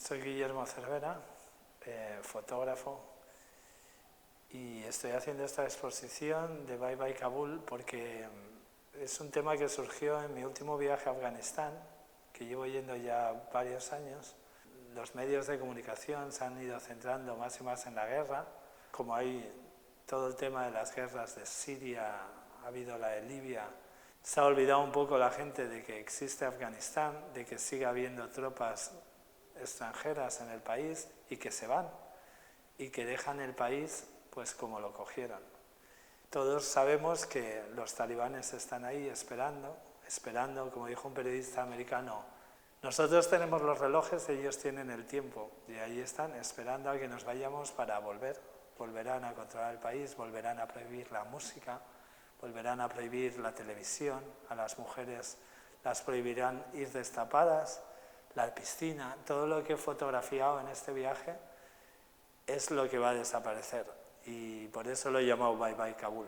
Soy Guillermo Cervera, fotógrafo, y estoy haciendo esta exposición de Bye Bye Kabul porque es un tema que surgió en mi último viaje a Afganistán, que llevo yendo ya varios años. Los medios de comunicación se han ido centrando más y más en la guerra, como hay todo el tema de las guerras de Siria, ha habido la de Libia. Se ha olvidado un poco la gente de que existe Afganistán, de que sigue habiendo tropas extranjeras en el país y que se van y que dejan el país pues como lo cogieron. Todos sabemos que los talibanes están ahí esperando, como dijo un periodista americano, nosotros tenemos los relojes, ellos tienen el tiempo, y ahí están esperando a que nos vayamos para volverán a controlar el país, volverán a prohibir la música, volverán a prohibir la televisión, a las mujeres las prohibirán ir destapadas, la piscina, todo lo que he fotografiado en este viaje es lo que va a desaparecer, y por eso lo he llamado Bye Bye Kabul.